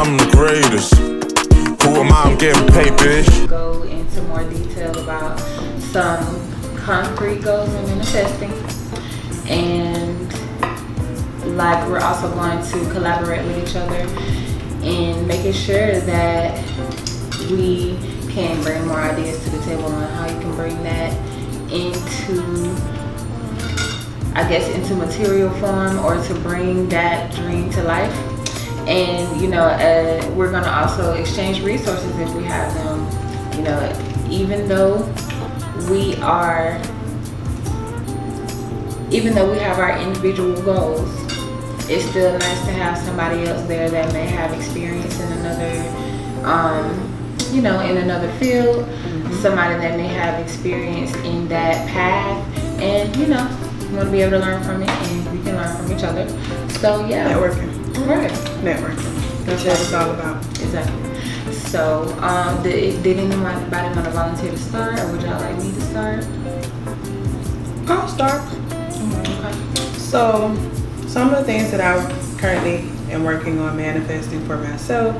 I'm the greatest. Who am I? I'm getting paid, bitch. Go into more detail about some concrete goals in manifesting, and like we're also going to collaborate with each other and making sure that we can bring more ideas to the table on how you can bring that into, I guess, into material form, or to bring that dream to life. And you know, we're gonna also exchange resources if we have them. You know, even though we have our individual goals, it's still nice to have somebody else there that may have experience in another, you know, in another field, somebody that may have experience in that path, and you know, we want to be able to learn from it, and we can learn from each other. So yeah, networking. Right. Networking. That's what it's all about. Exactly. So, did anybody want to volunteer to start, or would y'all like me to start? I'll start. Okay. So, some of the things that I currently am working on manifesting for myself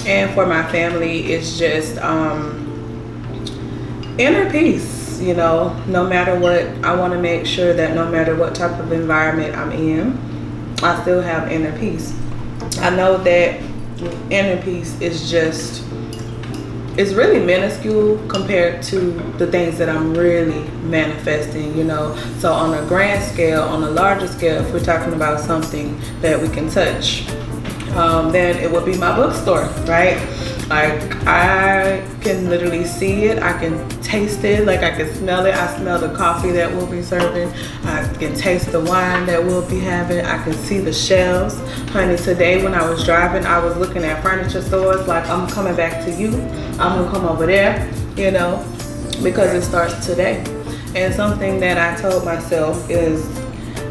and for my family is just inner peace. You know, no matter what, I want to make sure that no matter what type of environment I'm in, I still have inner peace. I know that inner peace is just, it's really minuscule compared to the things that I'm really manifesting, you know. So on a grand scale, on a larger scale, if we're talking about something that we can touch, then it would be my bookstore, right? Like, I can literally see it, I can taste it, like I can smell it. I smell the coffee that we'll be serving, I can taste the wine that we'll be having, I can see the shelves. Honey, today when I was driving, I was looking at furniture stores like, I'm coming back to you, I'm gonna come over there, you know, because it starts today. And something that I told myself is,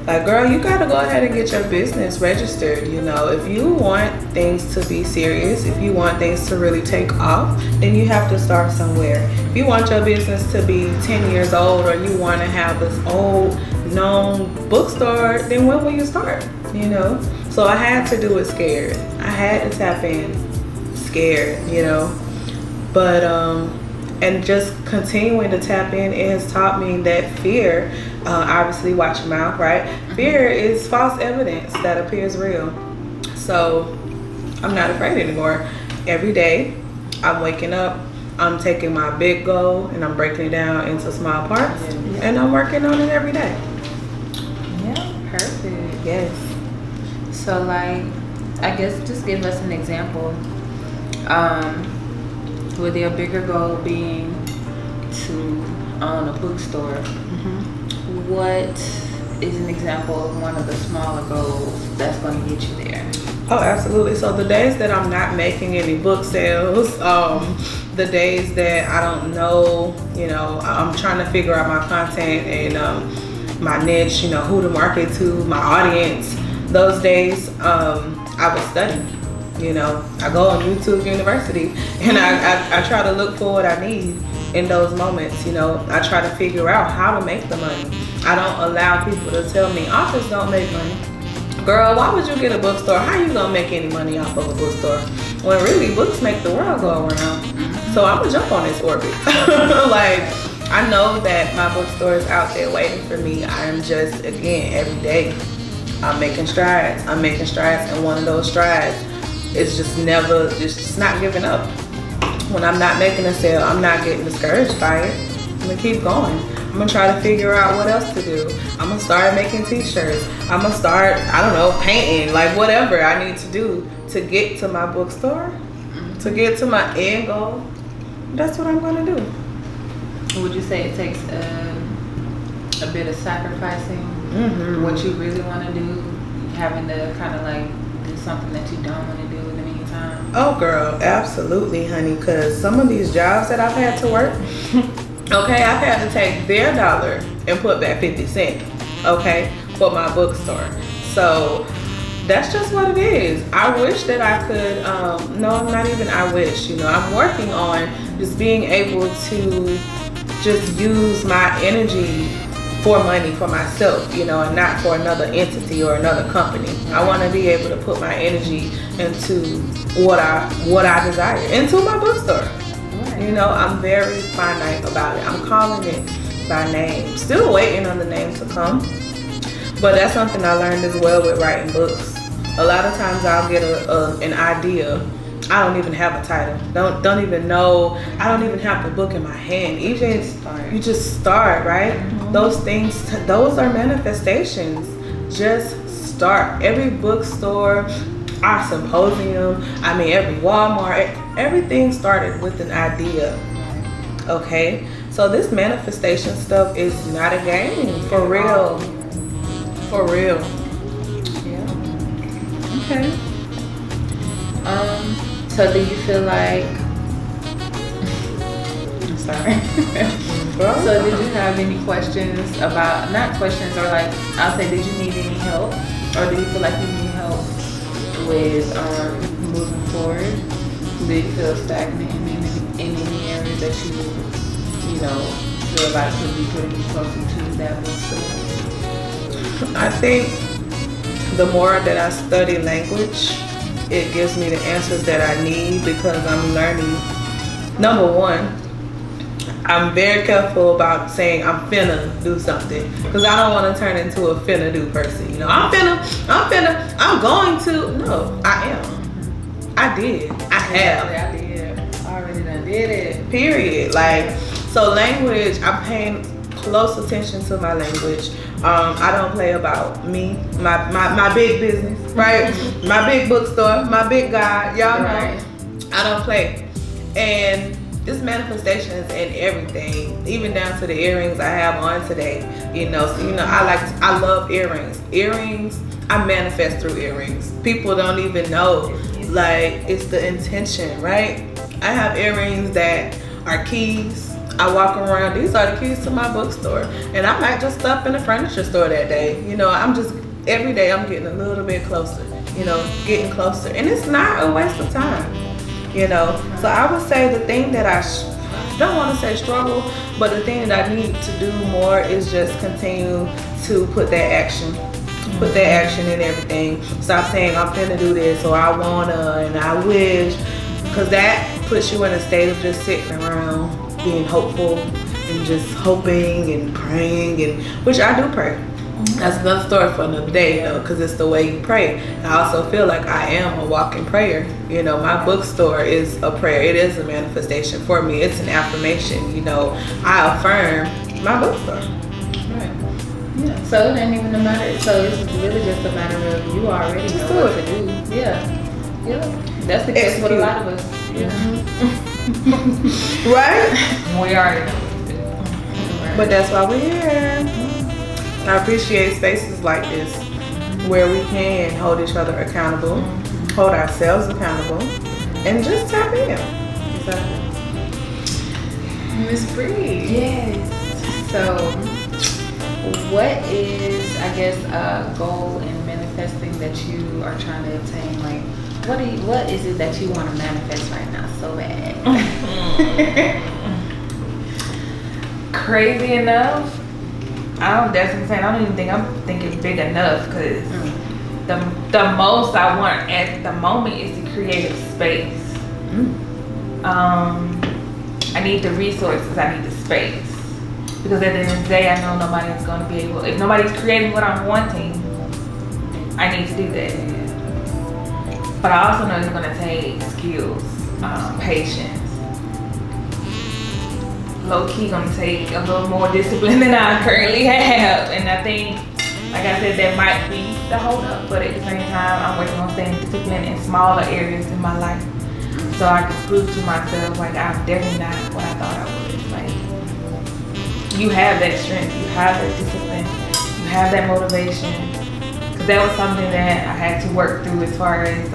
like, girl, you gotta go ahead and get your business registered. You know, if you want things to be serious, if you want things to really take off, then you have to start somewhere. If you want your business to be 10 years old, or you want to have this old known bookstore, then when will you start? You know, so I had to do it scared. I had to tap in scared, you know, but and just continuing to tap in, it has taught me that fear, obviously watch your mouth, right? Fear is false evidence that appears real. So I'm not afraid anymore. Every day I'm waking up, I'm taking my big goal and I'm breaking it down into small parts, and I'm working on it every day. Yeah, perfect. Yes. So, like, I guess just give us an example. With your bigger goal being to own a bookstore, what is an example of one of the smaller goals that's going to get you there? Oh, absolutely. So the days that I'm not making any book sales, the days that I don't know, you know, I'm trying to figure out my content and my niche, you know, who to market to, my audience, those days I was studying. You know, I go on YouTube University and I try to look for what I need in those moments. You know, I try to figure out how to make the money. I don't allow people to tell me authors don't make money. Girl, why would you get a bookstore? How you gonna make any money off of a bookstore? When really books make the world go around. So I'm gonna jump on this orbit. Like, I know that my bookstore is out there waiting for me. I'm just, again, every day I'm making strides. I'm making strides, and one of those strides, it's just not giving up. When I'm not making a sale, I'm not getting discouraged by it. I'm gonna keep going. I'm gonna try to figure out what else to do. I'm gonna start making t-shirts. I'm gonna start, I don't know, painting, like whatever I need to do to get to my bookstore, to get to my end goal. That's what I'm gonna do. Would you say it takes a bit of sacrificing what you really want to do, having to kind of like do something that you don't want to do in the meantime? Oh girl, absolutely, honey, because some of these jobs that I've had to work, okay, I've had to take their dollar and put back 50 cents, okay, for my bookstore. So that's just what it is. I wish that I could, no, not even I wish, you know, I'm working on just being able to just use my energy for money for myself, you know, and not for another entity or another company. I want to be able to put my energy into what I desire, into my bookstore. You know, I'm very finite about it. I'm calling it by name. Still waiting on the name to come. But that's something I learned as well with writing books. A lot of times I'll get an idea. I don't even have a title. Don't even know. I don't even have the book in my hand. You just start, right? Mm-hmm. Those are manifestations. Just start. Every bookstore, our symposium, every Walmart, everything started with an idea. Okay? So this manifestation stuff is not a game. For real. For real. Yeah. Okay. So do you feel like, I'm sorry. So did you have any questions about, not questions, or like, I'll say, did you need any help? Or do you feel like you need help with moving forward? Do you feel stagnant in any areas that you know, feel like could be putting you closer to that bookstore? I think the more that I study language, it gives me the answers that I need, because I'm learning. Number one, I'm very careful about saying I'm finna do something, because I don't want to turn into a finna do person. You know, I'm going to. No, I am. I did. I have. I did. I already done did it. Period. Like, so language, I'm paying close attention to my language. I don't play about me, my big business, right? My big bookstore, my big God, y'all know. I don't play. And this manifestation is in everything, even down to the earrings I have on today. You know, so I love earrings. Earrings, I manifest through earrings. People don't even know, like, it's the intention, right? I have earrings that are keys. I walk around, these are the keys to my bookstore. And I might just stop in the furniture store that day. You know, every day I'm getting a little bit closer, you know, getting closer. And it's not a waste of time, you know. So I would say the thing that I don't want to say struggle, but the thing that I need to do more is just continue to put that action. Put that action in everything. Stop saying I'm finna do this, or I wanna, and I wish. Because that puts you in a state of just sitting around, being hopeful and just hoping and praying, and which I do pray. That's another story for another day, you know, because it's the way you pray. I also feel like I am a walking prayer. You know, my bookstore is a prayer. It is a manifestation for me. It's an affirmation. You know, I affirm my bookstore. Right. Yeah. So it ain't even a matter. So it's really just a matter of you already know what to do. Yeah. Yeah. That's the case with a lot of us. Yeah. Right? We already know. But that's why we're here. I appreciate spaces like this where we can hold each other accountable, hold ourselves accountable, and just tap in. Exactly. Miss Bree. Yes. So, what is, I guess, a goal in manifesting that you are trying to obtain? Like, what is it that you want to manifest right now so bad? Crazy enough, that's insane. I don't even think I'm thinking big enough, because the most I want at the moment is to create a space. I need the resources, I need the space, because at the end of the day I know nobody's going to be able, if nobody's creating what I'm wanting, I need to do that. But I also know it's going to take skills, patience. Low-key going to take a little more discipline than I currently have. And I think, like I said, that might be the hold-up. But at the same time, I'm working on staying disciplined in smaller areas in my life, so I can prove to myself, like, I'm definitely not what I thought I was. Like, you have that strength, you have that discipline, you have that motivation. That was something that I had to work through, as far as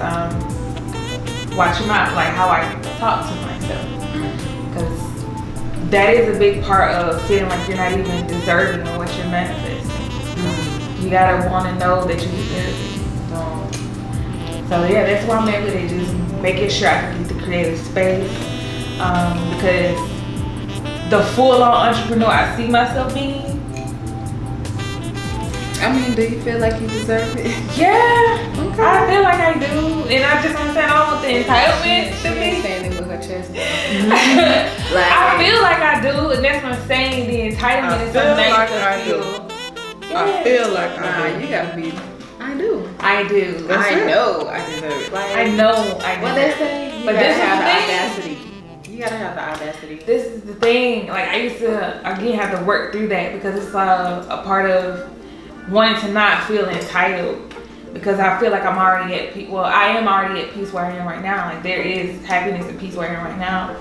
watching like how I talk to myself, because that is a big part of feeling like you're not even deserving of what you're manifesting. You gotta want to know that you deserve it. So yeah, that's why I'm at with it, just making sure I can get the creative space, because the full-on entrepreneur I see myself being I mean, do you feel like you deserve it? Yeah, I feel like I do, and I just understand all the entitlement to me. Standing with her chest down. I feel like I do, and that's what I'm saying. The entitlement is something like I I do. Yeah. I feel like I Nah, do. you gotta be. I do. I do. That's I it. know I deserve it. Like, I know I do. what they say, you But gotta this is have the the thing. audacity. You gotta have the audacity. This is the thing. Like I used to again have to work through that because it's a part of wanting to not feel entitled. Because I feel like I'm already at peace. Well, I am already at peace where I am right now. Like there is happiness and peace where I am right now.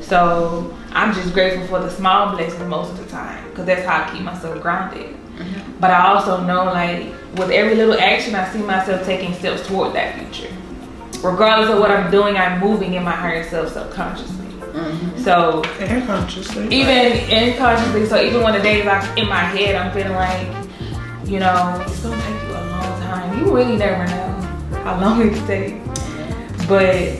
So I'm just grateful for the small blessings most of the time because that's how I keep myself grounded. But I also know, like, with every little action, I see myself taking steps toward that future. Regardless of what I'm doing, I'm moving in my higher self subconsciously. So, And consciously. even unconsciously, so even when the days like in my head, I'm feeling like, you know, it's gonna take you a long time. You really never know how long it can take. But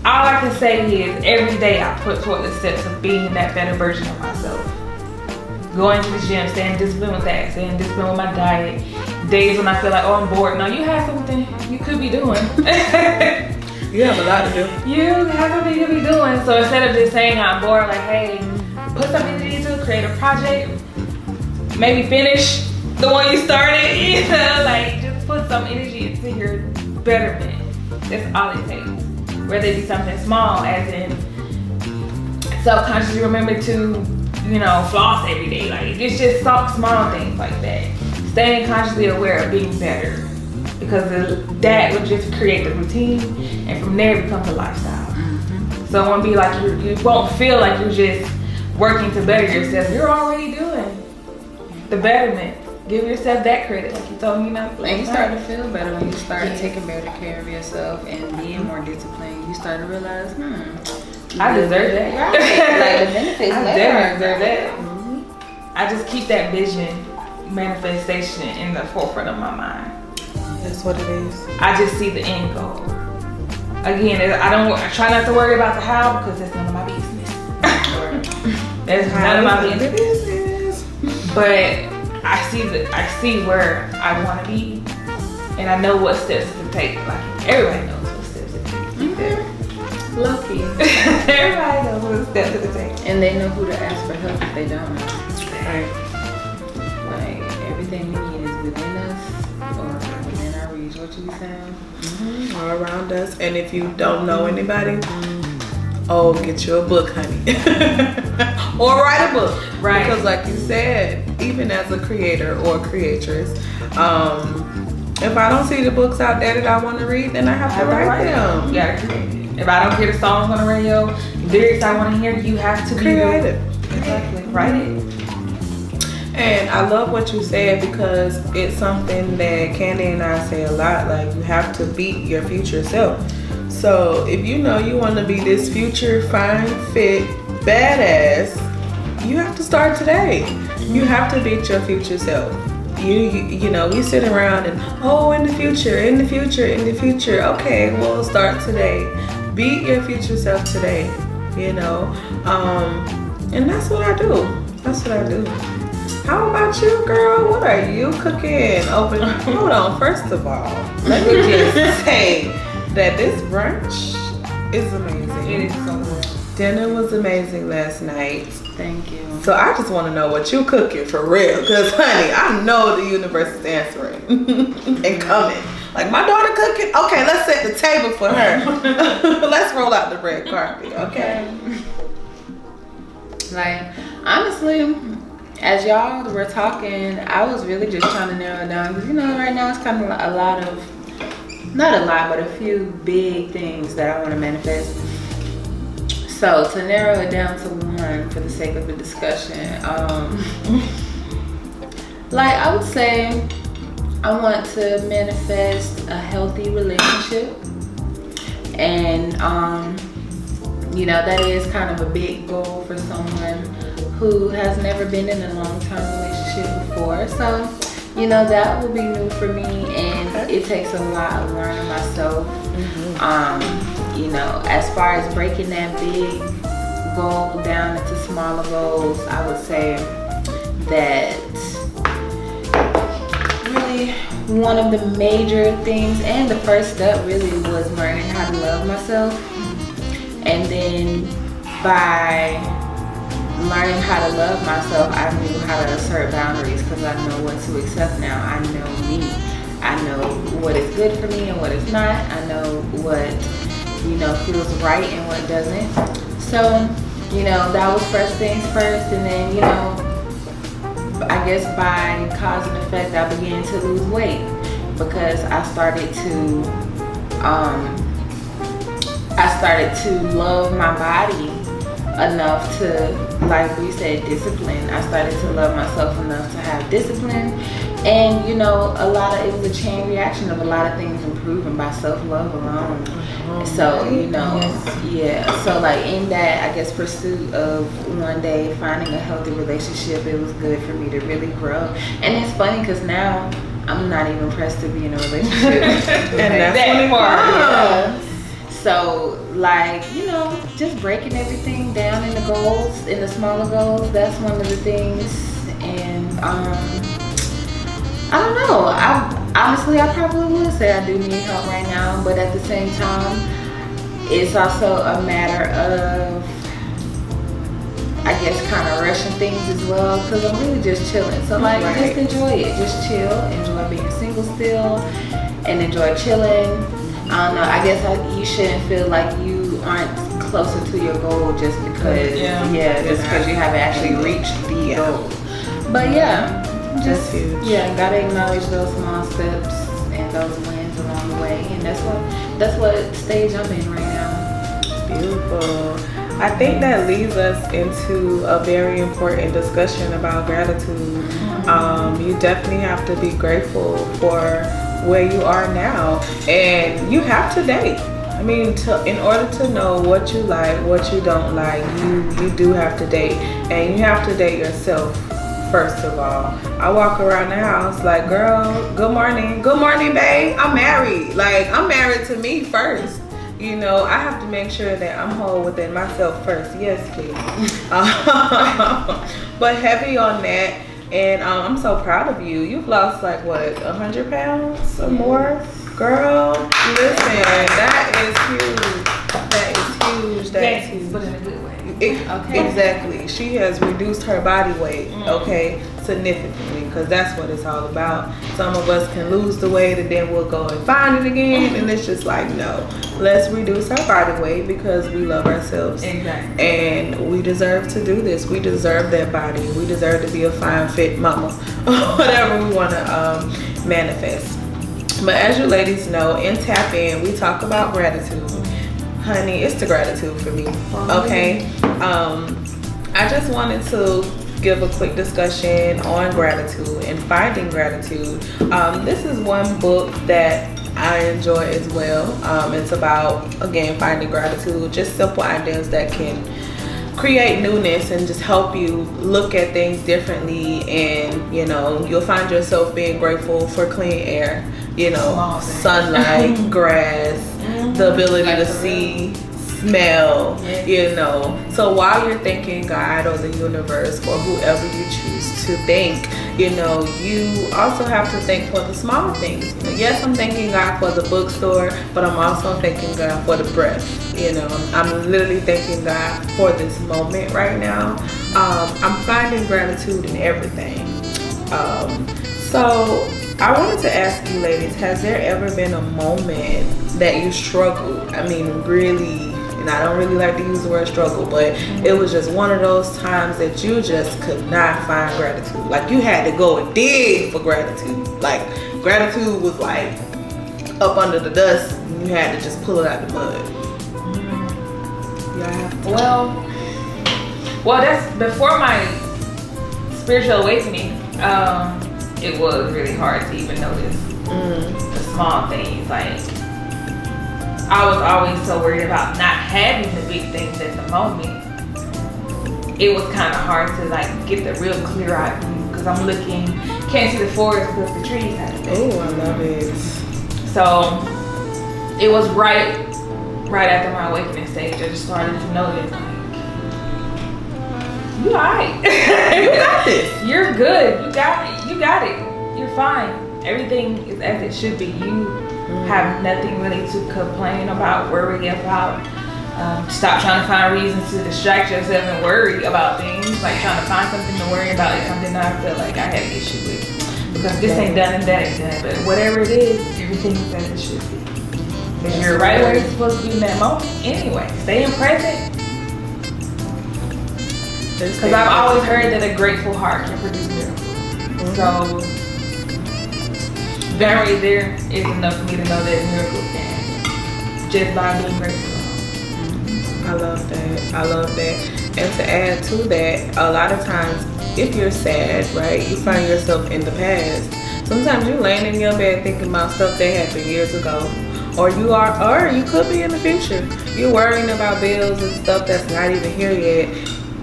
all I can say is every day I put toward the steps of being that better version of myself. Going to the gym, staying disciplined with that, staying disciplined with my diet. Days when I feel like, oh, I'm bored. No, you have something you could be doing. You have a lot to do. You have something you could be doing. So instead of just saying I'm bored, like, hey, put some energy into a creative project. Maybe finish the one you started, you know, like just put some energy into your betterment. That's all it takes. Whether it be something small, as in self-consciously remember to, you know, floss every day. Like it's just small things like that. Staying consciously aware of being better, because that would just create the routine, and from there it becomes a lifestyle. So it won't be like you won't feel like you're just working to better yourself. You're already doing the betterment. Give yourself that credit, like you told me not. And you start to feel better when you start taking better care of yourself and being more disciplined. You start to realize, I deserve that. Right. Like the benefits I later. definitely deserve that. I just keep that vision, manifestation in the forefront of my mind. That's what it is. I just see the end goal. Again, I try not to worry about the how because that's none of my business. That's none of my business. But I see where I want to be, and I know what steps to take. Like everybody knows what steps to take. Low-key. Everybody knows what steps to take. And they know who to ask for help if they don't know. Right. Like everything we need is within us or within our reach. What you saying? All around us. And if you don't know anybody, oh, get you a book, honey. Or write a book. Right. Because like you said, even as a creator or creatress, if I don't see the books out there that I want to read, then I have to write them. You gotta create it. If I don't hear the songs on the radio, lyrics I want to hear, you have to Create it. Exactly. Write it. And I love what you said because it's something that Candy and I say a lot. Like, you have to beat your future self. So if you know you want to be this future fine, fit, badass, you have to start today. You have to beat your future self. You know, we sit around and, oh, in the future. Okay, well, start today. Beat your future self today, you know. And that's what I do. How about you, girl? What are you cooking? Hold on. First of all, let me just say that this brunch is amazing. It is so good. Dinner was amazing last night. Thank you. So I just want to know what you cooking for real. Because, honey, I know the universe is answering and coming. Like, my daughter cooking? Okay, let's set the table for her. Let's roll out the red carpet, okay? Like, honestly, as y'all were talking, I was really just trying to narrow it down. Because, you know, right now it's kind of a lot of, not a lot, but a few big things that I want to manifest. So, to narrow it down to one for the sake of the discussion, like, I would say I want to manifest a healthy relationship. And, you know, that is kind of a big goal for someone who has never been in a long-term relationship before. So, you know, that will be new for me, and it takes a lot of learning myself. You know, as far as breaking that big goal down into smaller goals, I would say that honestly, one of the major things and the first step really was learning how to love myself. And then by learning how to love myself, I knew how to assert boundaries because I know what to accept now. I know me. I know what is good for me and what is not. I know what, feels right and what doesn't. So, that was first things first. And then, I guess by cause and effect, I began to lose weight because I started to love my body enough to, like we said, discipline. I started to love myself enough to have discipline. And, it was a chain reaction of a lot of things improving by self-love alone. So, So, like, in that, I guess, pursuit of one day finding a healthy relationship, it was good for me to really grow. And it's funny because now I'm not even pressed to be in a relationship. And that's when it comes. So, like, just breaking everything down in the goals, in the smaller goals, that's one of the things. And, I don't know. I probably would say I do need help right now, but at the same time, it's also a matter of, I guess, kind of rushing things as well, because I'm really just chilling. So, like, just enjoy it. Just chill. Enjoy being single still, and enjoy chilling. I don't know. I guess you shouldn't feel like you aren't closer to your goal just because, just because you haven't actually reached the goal. But just gotta acknowledge those small steps and those wins along the way, and that's what stage I'm in right now. Beautiful. I think that leads us into a very important discussion about gratitude. You definitely have to be grateful for where you are now, and you have to date. I mean, in order to know what you like, what you don't like, you do have to date, and you have to date yourself. First of all, I walk around the house like, girl, good morning, babe. I'm married. Like, I'm married to me first. I have to make sure that I'm whole within myself first. Yes, please. But heavy on that, and I'm so proud of you. You've lost like what, 100 pounds or more, girl. Listen, that is huge. That is huge. That is huge. But in a good way. Exactly. She has reduced her body weight, significantly, because that's what it's all about. Some of us can lose the weight and then we'll go and find it again, and it's just like, no, let's reduce our body weight because we love ourselves. Exactly. And we deserve to do this. We deserve that body. We deserve to be a fine, fit mama, whatever we want to manifest. But as you ladies know, in Tap In, we talk about gratitude. Honey, it's the gratitude for me. Okay. I just wanted to give a quick discussion on gratitude and finding gratitude. This is one book that I enjoy as well. It's about, again, finding gratitude, just simple ideas that can create newness and just help you look at things differently. And you'll find yourself being grateful for clean air, sunlight, grass, the ability to see, smell, So while you're thanking God or the universe or whoever you choose to thank, you also have to thank for the small things. Yes, I'm thanking God for the bookstore, but I'm also thanking God for the breath. I'm literally thanking God for this moment right now. I'm finding gratitude in everything. So I wanted to ask you ladies, has there ever been a moment that you struggled? I mean, really, and I don't really like to use the word struggle, but it was just one of those times that you just could not find gratitude. Like, you had to go and dig for gratitude. Like, gratitude was like up under the dust, and you had to just pull it out the mud. Well, that's before my spiritual awakening. It was really hard to even notice the small things. Like, I was always so worried about not having the big things at the moment. It was kind of hard to like get the real clear eye view because I'm looking, can't see the forest because the trees have it. Oh, I love it. So it was right after my awakening stage, I just started to notice, like, you alright. You got this. You're good. You got it. You're fine. everything is as it should be. You have nothing really to complain about, worry about. Stop trying to find reasons to distract yourself and worry about things. Like trying to find something to worry about is something that I feel like I had an issue with. Because this ain't done and that ain't done. But whatever it is, everything is as it should be. Because you're right where you're supposed to be in that moment anyway. Staying present. Because I've always heard that a grateful heart can produce miracles. So that right there is enough for me to know that miracles can happen. Just by being grateful. I love that. I love that. And to add to that, a lot of times, if you're sad, right, you find yourself in the past. Sometimes you're laying in your bed thinking about stuff that happened years ago. Or you could be in the future. You're worrying about bills and stuff that's not even here yet.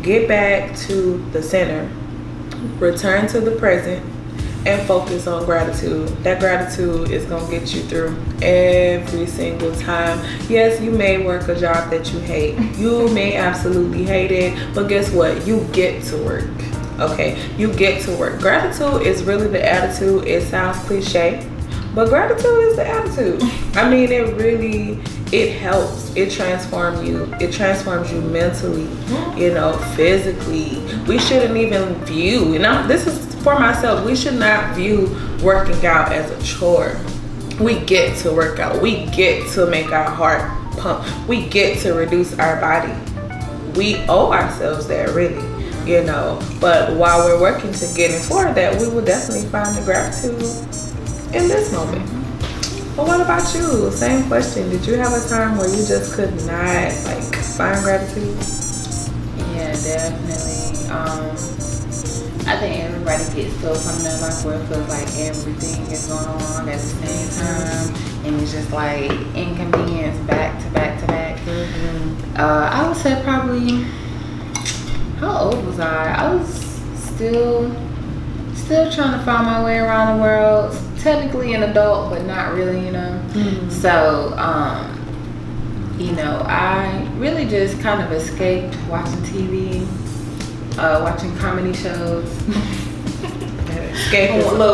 Get back to the center. Return to the present. And focus on gratitude. That gratitude is gonna get you through every single time. Yes, you may work a job that you hate. You may absolutely hate it, but guess what? You get to work. Okay, you get to work. Gratitude is really the attitude. It sounds cliche, but gratitude is the attitude. I mean, it helps. It transforms you. It transforms you mentally, physically. We shouldn't even view, this is for myself, we should not view working out as a chore. We get to work out. We get to make our heart pump. We get to reduce our body. We owe ourselves that, really, But while we're working to getting toward that, we will definitely find the gratitude in this moment. But what about you? Same question. Did you have a time where you just could not find gratitude? Yeah, definitely. I think everybody gets to a point in their life where it feels like everything is going on at the same time, and it's just like inconvenience back to back to back. I would say probably, how old was I? I was still trying to find my way around the world. Technically an adult, but not really, So, I really just kind of escaped watching TV. Watching comedy shows.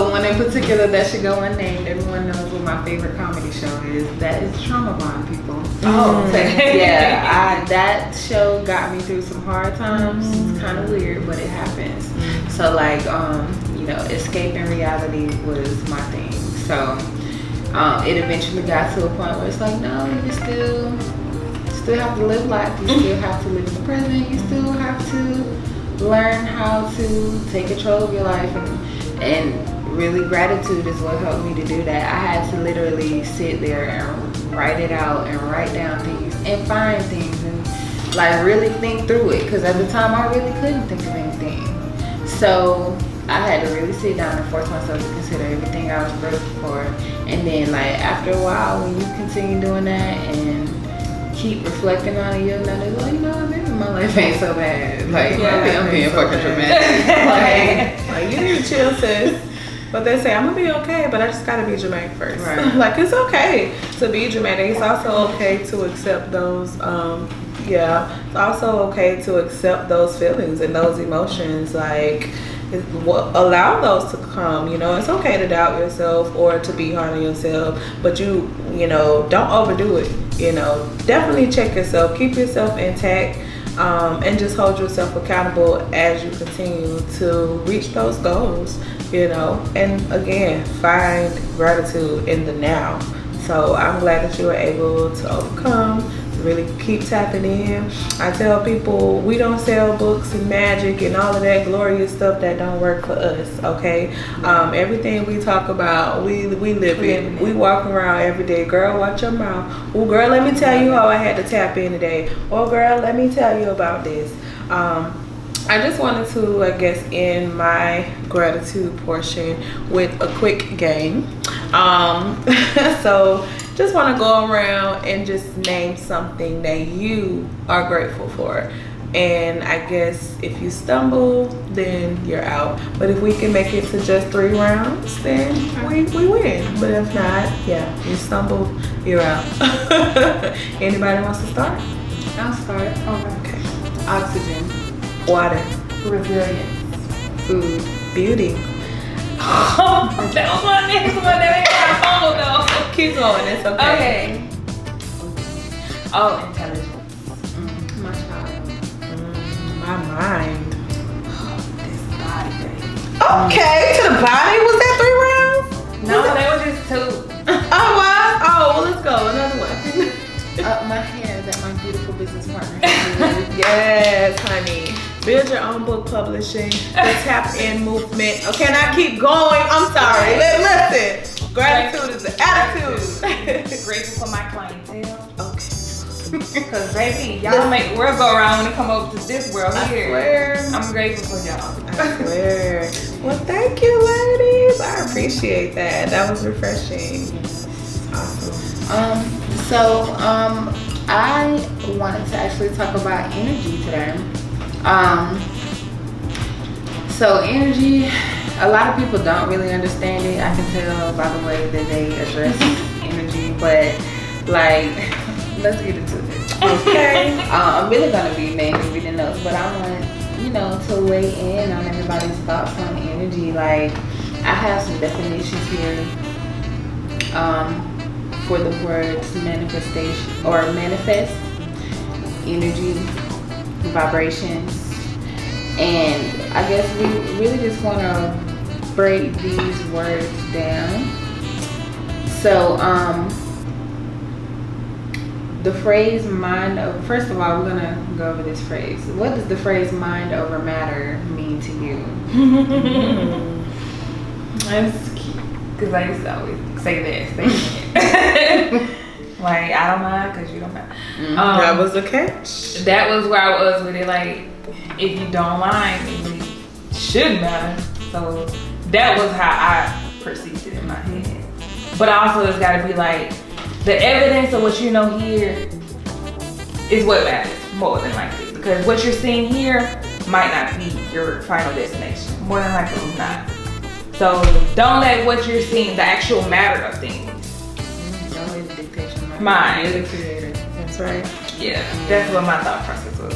One in particular that should go unnamed. Everyone knows what my favorite comedy show is. That is Trauma Bond, people. Oh, yeah. That show got me through some hard times. It's kind of weird, but it happens. So escaping reality was my thing. So it eventually got to a point where it's like, no, you still have to live life. You still have to live in the present. You still have to learn how to take control of your life, and really gratitude is what helped me to do that. I had to literally sit there and write it out and write down things and find things and really think through it, because at the time I really couldn't think of anything. So I had to really sit down and force myself to consider everything I was grateful for. And then after a while, when you continue doing that and keep reflecting on it, you'll notice, well, maybe my life ain't so bad. I'm being fucking dramatic. You need to chill, sis. But they say, I'm gonna be okay, but I just gotta be dramatic first. Right. It's okay to be dramatic. It's also okay to accept those, it's also okay to accept those feelings and those emotions. Allow those to come. It's okay to doubt yourself or to be hard on yourself, but don't overdo it. Definitely check yourself, keep yourself intact, and just hold yourself accountable as you continue to reach those goals. And again, find gratitude in the now. So I'm glad that you were able to overcome, really keep tapping in. I tell people, we don't sell books and magic and all of that glorious stuff that don't work for us, okay? Everything we talk about, we live it. We walk around every day. Girl, watch your mouth. Oh, girl, let me tell you how I had to tap in today. Oh, girl, let me tell you about this. I just wanted to, end my gratitude portion with a quick game. So just want to go around and just name something that you are grateful for. And I guess if you stumble, then you're out. But if we can make it to just 3 rounds, then we win. But if not, you stumbled, you're out. Anybody wants to start? I'll start. Okay. Oxygen. Water. Resilience. Food. Beauty. That was my next one. That ain't my phone though. Keep going. It's okay. Okay. Oh, intelligence. My child. My mind. This body, baby. Okay, to the body. Was that 3 rounds? No, they were just 2. Oh, wow. Oh, well, let's go. Another one. My hair that my beautiful business partner. Yes, honey. Build your own book publishing. The Tap In movement. Okay, and I keep going. I'm sorry. Listen. Gratitude is the attitude. Grateful for my clientele. Okay. Cause baby, y'all make the world go around when it come over to this world I here. swear. I'm grateful for y'all. I swear. Well, thank you, ladies. I appreciate that. That was refreshing. Awesome. I wanted to actually talk about energy today. So energy, a lot of people don't really understand it. I can tell by the way that they address energy, but like, let's get into it. Okay. I'm really gonna be mainly reading notes, but I want, to weigh in on everybody's thoughts on energy. Like, I have some definitions here for the words manifestation or manifest, energy, vibrations, and I guess we really just want to break these words down. So, the phrase mind over, first of all, we're gonna go over this phrase. What does the phrase mind over matter mean to you? That's cute. Because I used to always say that statement. Like, I don't mind because you don't mind. That was the catch. That was where I was with it. Like, if you don't mind, it really shouldn't matter. So that was how I perceived it in my head. But also, it's got to be like, the evidence of what you know here is what matters more than likely. Because what you're seeing here might not be your final destination. More than likely not. So don't let what you're seeing, the actual matter of things, Always dictation. Mine. You're the creator. That's right. yeah, that's what my thought process was.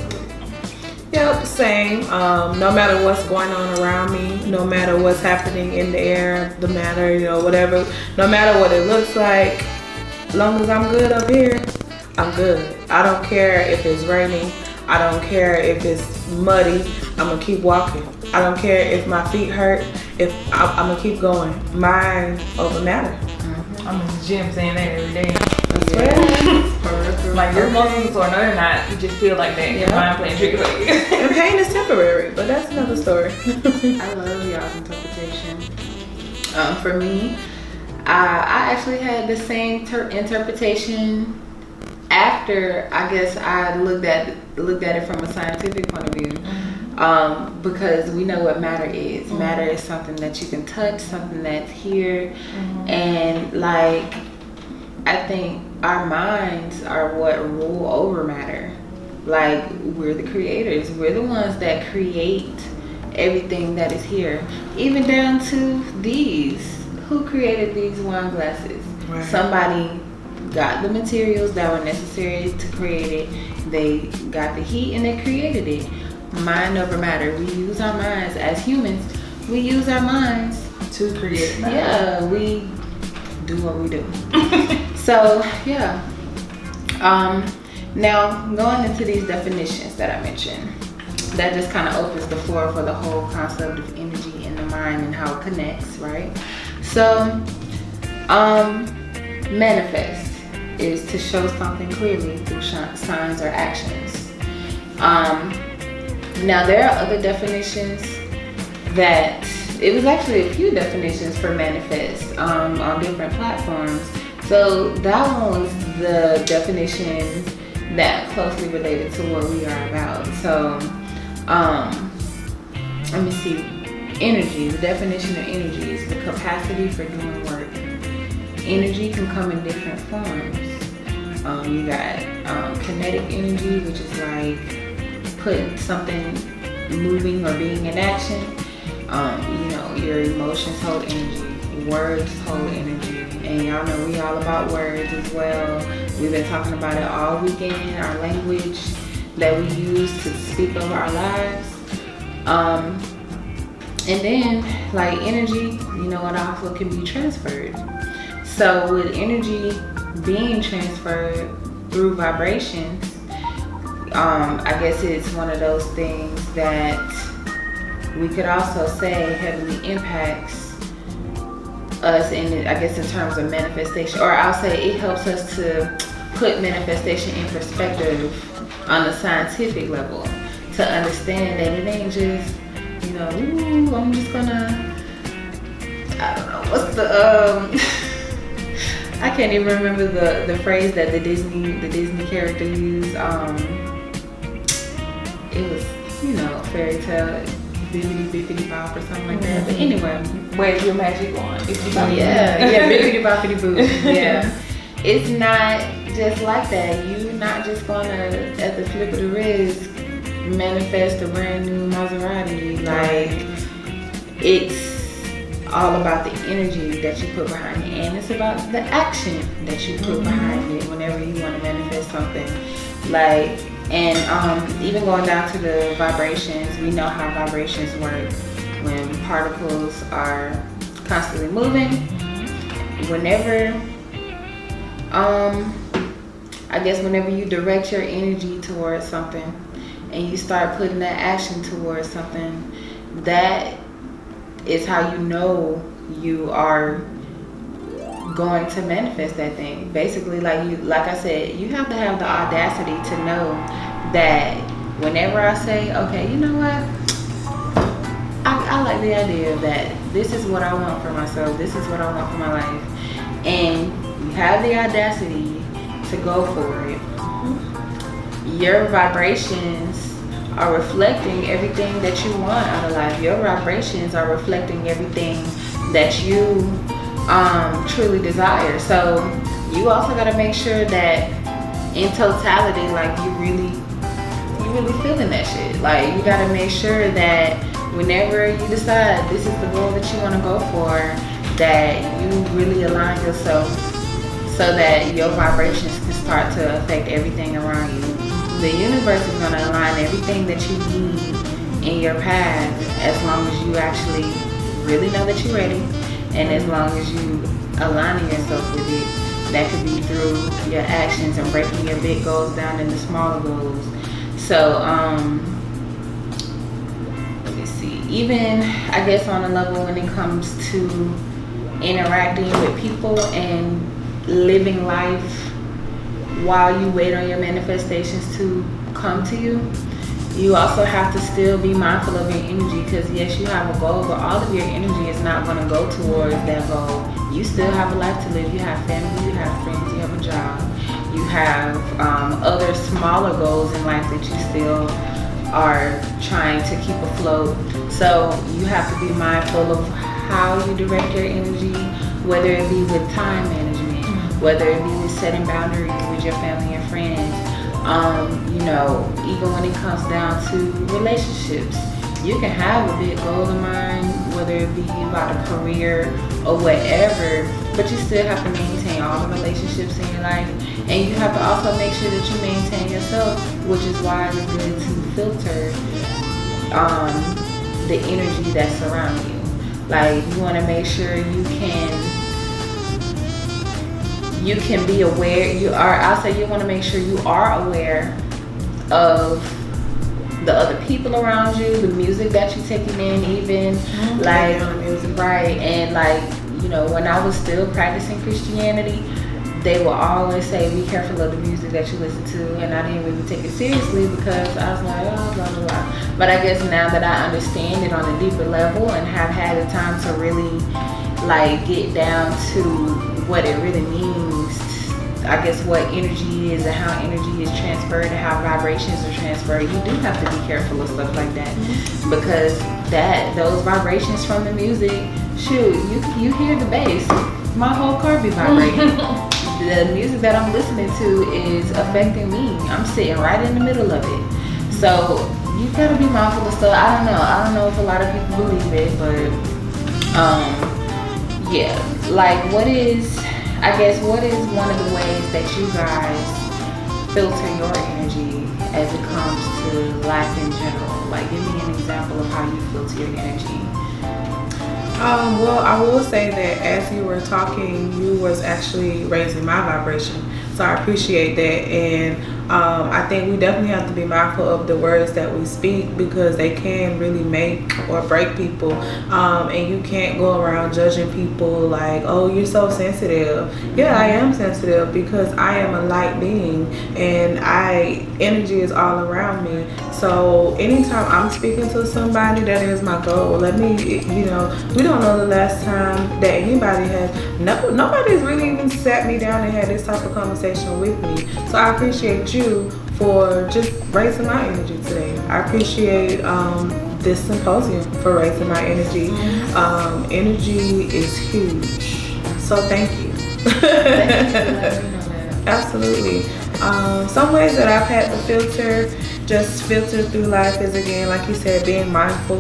Yep, same. No matter what's going on around me, no matter what's happening in the air, the matter, whatever, no matter what it looks like, as long as I'm good up here, I'm good. I don't care if it's raining. I don't care if it's muddy. I'm gonna keep walking. I don't care if my feet hurt. If I'm gonna keep going. Mind over matter. I'm in the gym saying that every day. That's right. Like, your muscles sore, no they're not. You just feel like that. Your mind playing tricks on you. And pain is temporary, but that's another story. I love y'all's interpretation. For me, I actually had the same interpretation after, I guess, I looked at it from a scientific point of view. Because we know what matter is. Matter is something that you can touch, something that's here. And like, I think our minds are what rule over matter. Like, we're the creators. We're the ones that create everything that is here. Even down to these. Who created these wine glasses? Right. Somebody got the materials that were necessary to create it. They got the heat and they created it. Mind over matter. We use our minds as humans. We use our minds To create matter. Yeah, we do what we do. So yeah. Now going into these definitions that I mentioned, that just kind of opens the floor for the whole concept of energy in the mind and how it connects, right? So, manifest is to show something clearly through signs or actions. Now there are other definitions that, it was actually a few definitions for manifest on different platforms. So that one was the definition that closely related to what we are about. So let me see. Energy, the definition of energy is the capacity for doing work. Energy can come in different forms. You got kinetic energy, which is like putting something moving or being in action. Your emotions hold energy, words hold energy, and y'all know we all about words as well. We've been talking about it all weekend, our language that we use to speak over our lives. And then, like energy, you know, it also can be transferred. So with energy being transferred through vibrations, I guess it's one of those things that we could also say heavily impacts us in, I guess, in terms of manifestation, or I'll say it helps us to put manifestation in perspective on a scientific level, to understand that it ain't just, you know, ooh, I'm just gonna, I don't know, what's the, I can't even remember the phrase that the Disney character used. It was, you know, fairy tale, bibbidi bibbidi bop or something like that. But anyway, Where's your magic wand? yeah, bibbidi boppity boo. Yeah, it's not just like that. You're not just gonna, at the flip of the wrist, manifest a brand new Maserati. Like, it's all about the energy that you put behind it, and it's about the action that you put behind it whenever you want to manifest something. Like, and even going down to the vibrations, we know how vibrations work. When particles are constantly moving, whenever I guess whenever you direct your energy towards something and you start putting that action towards something, that is how you know you are going to manifest that thing. Basically, like I said, you have to have the audacity to know that whenever I say, okay, you know what, I like the idea that this is what I want for myself, this is what I want for my life, and you have the audacity to go for it, your vibrations are reflecting everything that you want out of life. Your vibrations are reflecting everything that you truly desire. So you also got to make sure that in totality, like you really feeling that shit. Like, you got to make sure that whenever you decide this is the goal that you want to go for, that you really align yourself so that your vibrations can start to affect everything around you. The universe is going to align everything that you need in your path, as long as you actually really know that you're ready, and as long as you aligning yourself with it. That could be through your actions and breaking your big goals down into smaller goals. So let me see, even I guess on a level when it comes to interacting with people and living life while you wait on your manifestations to come to you, you also have to still be mindful of your energy, because yes, you have a goal, but all of your energy is not going to go towards that goal. You still have a life to live. You have family, you have friends, you have a job, you have other smaller goals in life that you still are trying to keep afloat. So you have to be mindful of how you direct your energy, whether it be with time management, whether it be with setting boundaries with your family and friends. You know, even when it comes down to relationships, you can have a big goal in mind, whether it be about a career or whatever, but you still have to maintain all the relationships in your life, and you have to also make sure that you maintain yourself, which is why it's good to filter the energy that's surrounding you. Like, you want to make sure you can be aware. I'll say you want to make sure you are aware of the other people around you, the music that you're taking in, even like music, right? And like, you know, when I was still practicing Christianity, they will always say, be careful of the music that you listen to, and I didn't really take it seriously because I was like, oh, blah blah blah. But I guess now that I understand it on a deeper level and have had the time to really like get down to what it really means, I guess what energy is and how energy is transferred and how vibrations are transferred, you do have to be careful of stuff like that, because those vibrations from the music, shoot, you hear the bass, my whole car be vibrating. The music that I'm listening to is affecting me. I'm sitting right in the middle of it. So you gotta be mindful of stuff. I don't know if a lot of people believe it, but yeah, like what is one of the ways that you guys filter your energy as it comes to life in general? Like, give me an example of how you filter your energy. Well, I will say that as you were talking, you was actually raising my vibration. So I appreciate that. And I think we definitely have to be mindful of the words that we speak, because they can really make or break people. And you can't go around judging people like, oh, you're so sensitive. Yeah, I am sensitive because I am a light being, and energy is all around me. So anytime I'm speaking to somebody, that is my goal. We don't know the last time that anybody nobody's really even sat me down and had this type of conversation with me. So I appreciate you for just raising my energy today. I appreciate this symposium for raising my energy. Energy is huge. So thank you. Thank you for letting me know that. Absolutely. Some ways that I've had to filter through life is, again, like you said, being mindful.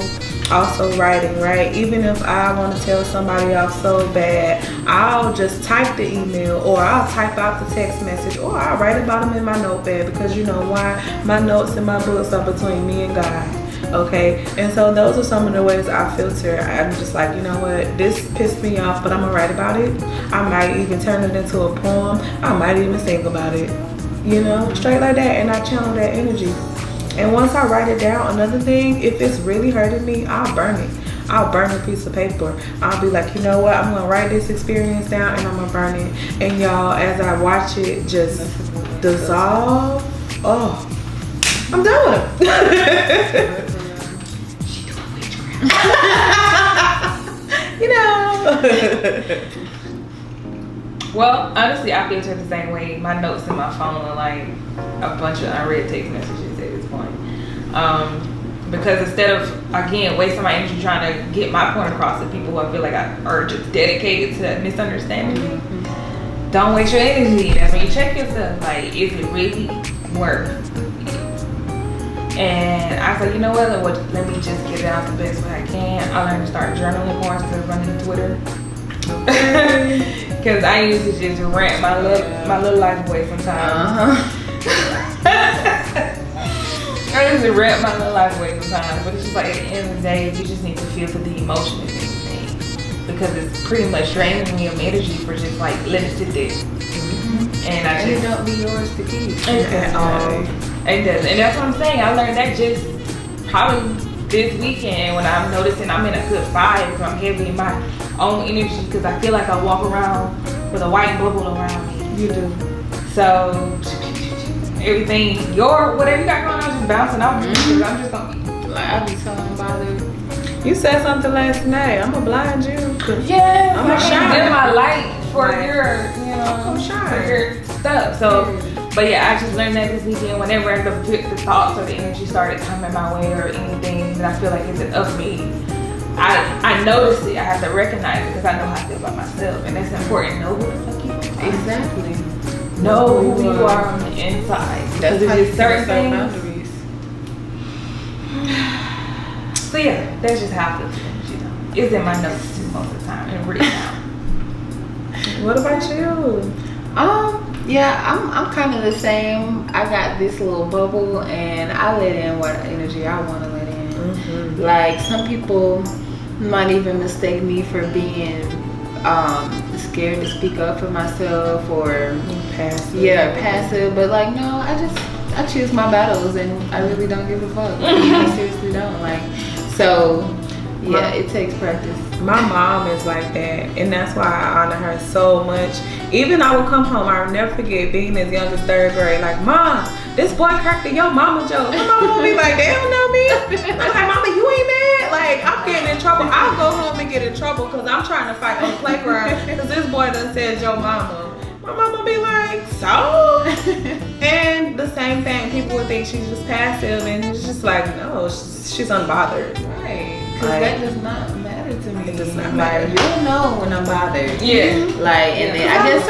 Also writing, right? Even if I want to tell somebody off so bad, I'll just type the email, or I'll type out the text message, or I'll write about them in my notepad, because you know why? My notes and my books are between me and God. Okay, and so those are some of the ways I filter. I'm just like, you know what, this pissed me off, but I'm gonna write about it. I might even turn it into a poem. I might even think about it, straight like that, and I channel that energy. And once I write it down, another thing, if it's really hurting me, I'll burn it. I'll burn a piece of paper. I'll be like, you know what, I'm gonna write this experience down and I'm gonna burn it. And y'all, as I watch it just dissolve, oh, I'm done with it. She doing witchcraft. Well, honestly, I filter the same way. My notes in my phone are like a bunch of unread text messages at this point. Because instead of, again, wasting my energy trying to get my point across to people who I feel like are just dedicated to misunderstanding me, don't waste your energy. That's when you check yourself. Like, is it really worth it? And I was like, you know what? Let me just get it out the best way I can. I learned to start journaling more instead of running Twitter. Because I used to just rant my little life away sometimes. I used to rant my little life away sometimes, but it's just like, at the end of the day, you just need to feel the emotion of everything, because it's pretty much draining me of energy for just like letting it sit there. And it don't be yours to keep. It doesn't. And that's what I'm saying. I learned that just probably this weekend, when I'm noticing I'm in a good vibe, because I'm heavy in my own energy, because I feel like I walk around with a white bubble around me. You do. So everything, whatever you got going on, just bouncing off me, because I'm just gonna be like, I be so unbothered. You said something last night. I'm gonna blind you. Yeah, I'm gonna shine. dim my light for your, for your stuff. So, but yeah, I just learned that this weekend. Whenever the thoughts or the energy started coming my way, or anything that I feel like isn't of me, I notice it. I have to recognize it, because I know how I feel about myself, and that's important. Know who the fuck you are. Exactly. Know who you are on the inside. That's Because how it's you certain set things. boundaries. So yeah, that's just how I feel today. It's in my notes too most of the time, and written down. What about you? Yeah, I'm kind of the same. I got this little bubble, and I let in what energy I want to let in. Like, some people might even mistake me for being scared to speak up for myself, or Passive. Yeah, passive. But like, no, I choose my battles, and I really don't give a fuck. I seriously don't. Like, so yeah, it takes practice. My mom is like that, and that's why I honor her so much. Even I would come home, I'll never forget being as young as 3rd grade, like, Mom, this boy cracked your mama joke. My mama would be like, they don't know me. I'm like, Mama, you ain't mad? Like, I'm getting in trouble. I'll go home and get in trouble because I'm trying to fight on the playground because this boy done said your mama. My mama be like, so? And the same thing, people would think she's just passive, and it's just like, no, she's unbothered. Right. Because that does not matter to me. It does not matter. Like, you'll know when I'm bothered. Yeah. Like, and then I guess,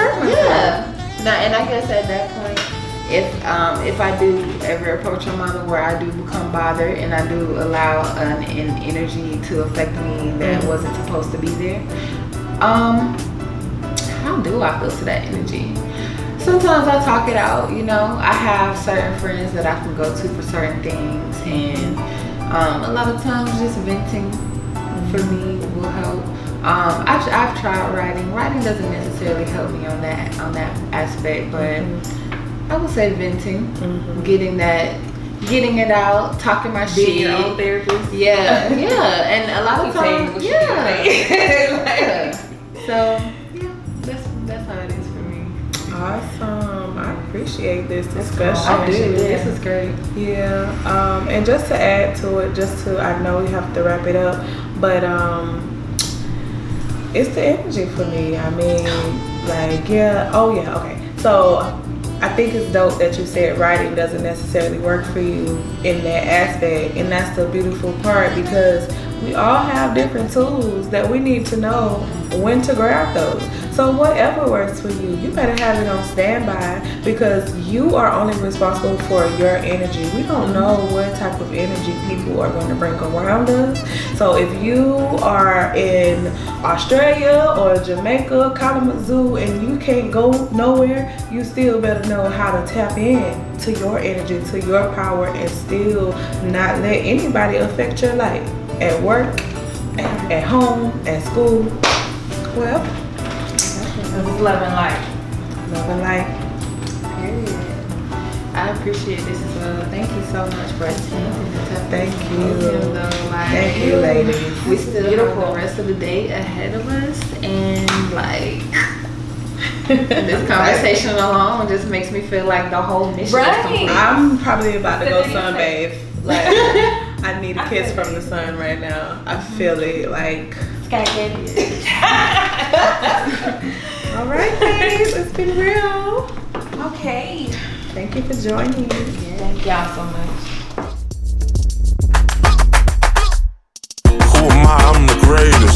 No, and I guess at that point, if I do ever approach a moment where I do become bothered, and I do allow an energy to affect me that wasn't supposed to be there, how do I feel to that energy? Sometimes I talk it out, I have certain friends that I can go to for certain things, and a lot of times just venting for me will help. I've tried writing. Writing doesn't necessarily help me on that aspect, but I would say venting, getting it out, talking my shit. Being your own therapist. Yeah, and a lot of times, So that's how it is for me. Awesome. I appreciate this discussion. I do. This is great. Yeah. And just to add to it, I know we have to wrap it up, but it's the energy for me. I mean, like, okay. So I think it's dope that you said writing doesn't necessarily work for you in that aspect, and that's the beautiful part, because we all have different tools that we need to know when to grab those. So whatever works for you, you better have it on standby, because you are only responsible for your energy. We don't know what type of energy people are going to bring around us. So if you are in Australia or Jamaica, Kalamazoo, and you can't go nowhere, you still better know how to tap in to your energy, to your power, and still not let anybody affect your life. At work, at home, at school, well, Love and light. Period. I appreciate this as well. Thank you so much for attending the Tap In Thank you. Symposium, though. Thank you, ladies. We still have the rest of the day ahead of us, and this conversation alone just makes me feel like the whole mission is complete. I'm probably about to go sunbathe. Like, I need a kiss from the sun right now. I feel it, like. All right, ladies, it's been real. Okay. Thank you for joining. Thank y'all so much. Who am I? I'm the greatest.